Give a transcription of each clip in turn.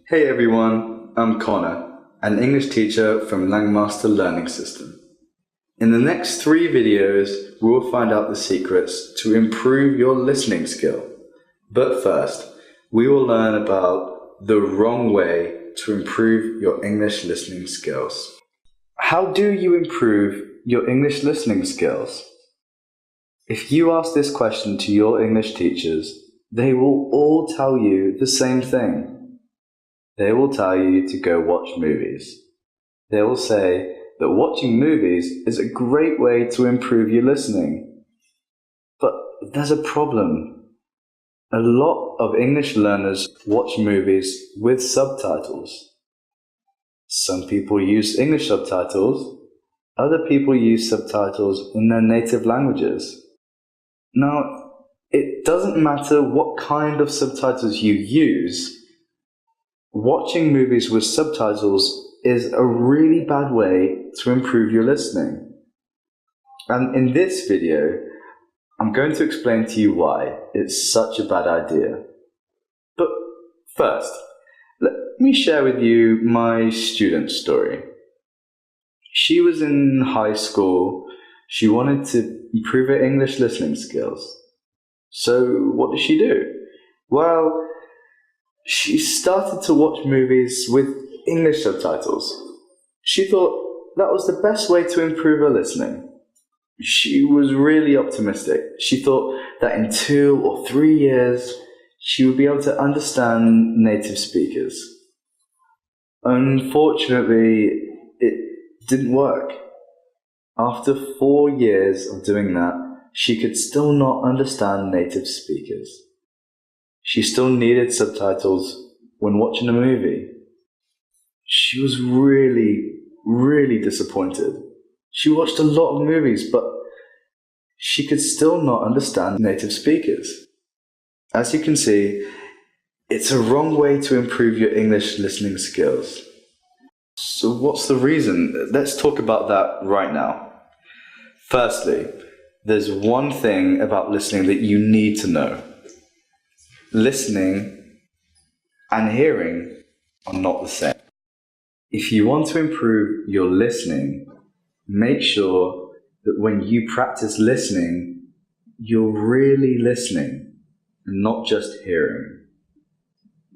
Hey everyone, I'm Connor, an English teacher from Langmaster Learning System. In the next 3 videos, we will find out the secrets to improve your listening skill. But first, we will learn about the wrong way to improve your English listening skills. How do you improve your English listening skills? If you ask this question to your English teachers, they will all tell you the same thing. They will tell you to go watch movies. They will say that watching movies is a great way to improve your listening. But there's a problem. A lot of English learners watch movies with subtitles. Some people use English subtitles. Other people use subtitles in their native languages. Now, it doesn't matter what kind of subtitles you use. Watching movies with subtitles is a really bad way to improve your listening. And in this video, I'm going to explain to you why it's such a bad idea. But first, let me share with you my student story. She was in high school. She wanted to improve her English listening skills. So what did she do? Well, she started to watch movies with English subtitles. She thought that was the best way to improve her listening. She was really optimistic. She thought that in 2 or 3 years, she would be able to understand native speakers. Unfortunately, it didn't work. After 4 years of doing that, she could still not understand native speakers. She still needed subtitles when watching a movie. She was really disappointed. She watched a lot of movies, but she could still not understand native speakers. As you can see, it's a wrong way to improve your English listening skills. So what's the reason? Let's talk about that right now. Firstly, there's one thing about listening that you need to know. Listening and hearing are not the same. If you want to improve your listening, make sure that when you practice listening, you're really listening and not just hearing.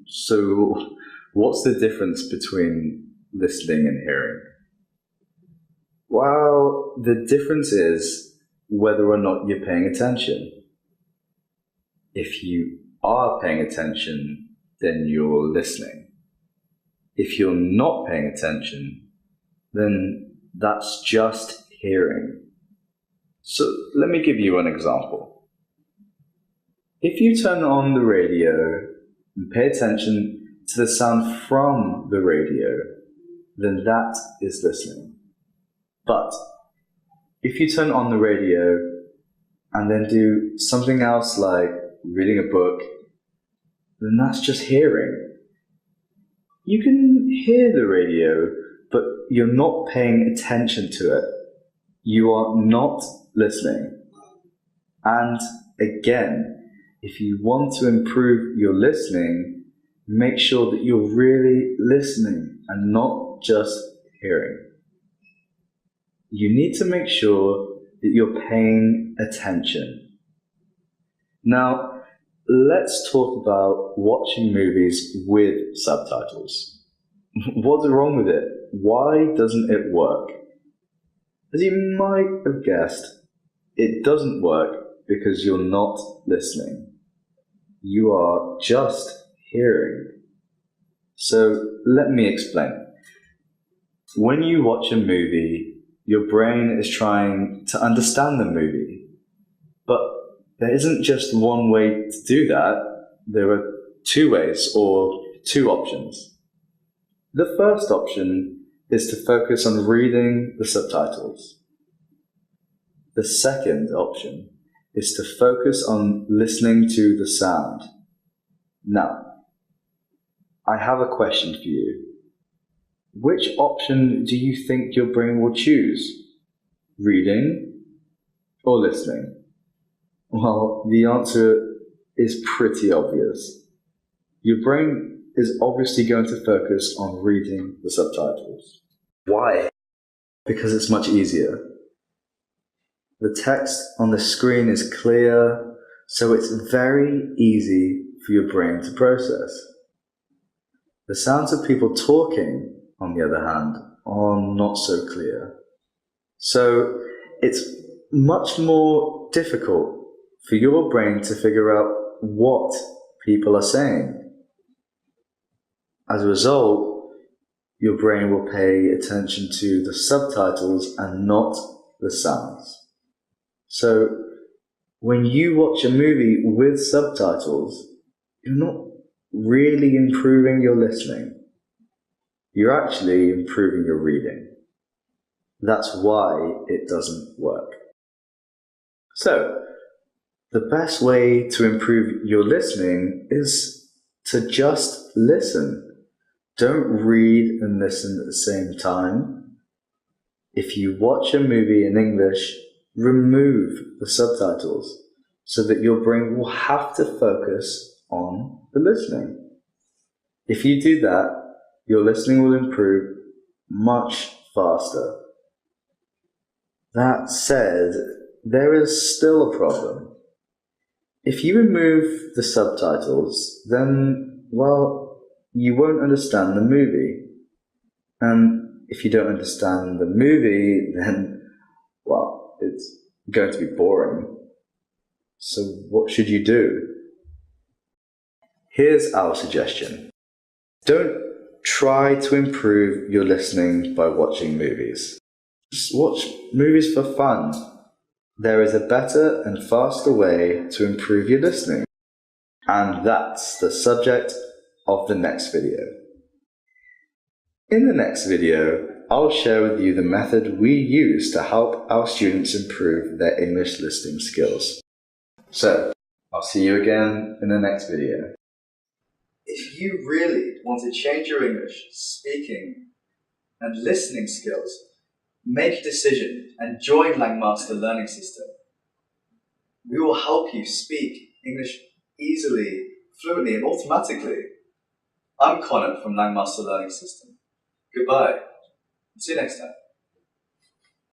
So, what's the difference between listening and hearing? Well, the difference is whether or not you're paying attention. If you are paying attention, then you're listening. If you're not paying attention, then that's just hearing. So let me give you an example. If you turn on the radio and pay attention to the sound from the radio, then that is listening. But if you turn on the radio and then do something else like reading a book, then that's just hearing. You can hear the radio, but you're not paying attention to it. You are not listening. And again, if you want to improve your listening, make sure that you're really listening and not just hearing. You need to make sure that you're paying attention. Now, let's talk about watching movies with subtitles. What's wrong with it? Why doesn't it work? As you might have guessed, it doesn't work because you're not listening. You are just hearing. So let me explain. When you watch a movie, your brain is trying to understand the movie. But there isn't just one way to do that. There are 2 ways or 2 options. The first option is to focus on reading the subtitles. The second option is to focus on listening to the sound. Now, I have a question for you. Which option do you think your brain will choose? Reading or listening? Well, the answer is pretty obvious. Your brain is obviously going to focus on reading the subtitles. Why? Because it's much easier. The text on the screen is clear, so it's very easy for your brain to process. The sounds of people talking, on the other hand, are not so clear. So it's much more difficult for your brain to figure out what people are saying. As a result, your brain will pay attention to the subtitles and not the sounds. So when you watch a movie with subtitles, you're not really improving your listening. You're actually improving your reading. That's why it doesn't work. So, the best way to improve your listening is to just listen. Don't read and listen at the same time. If you watch a movie in English, remove the subtitles so that your brain will have to focus on the listening. If you do that, your listening will improve much faster. That said, there is still a problem. If you remove the subtitles, then, well, you won't understand the movie. And if you don't understand the movie, then, well, it's going to be boring. So what should you do? Here's our suggestion. Don't try to improve your listening by watching movies. Just watch movies for fun. There is a better and faster way to improve your listening. And that's the subject of the next video. In the next video, I'll share with you the method we use to help our students improve their English listening skills. So, I'll see you again in the next video. If you really want to change your English speaking and listening skills, make a decision and join Langmaster Learning System. We will help you speak English easily, fluently and automatically. I'm Connor from Langmaster Learning System. Goodbye. See you next time.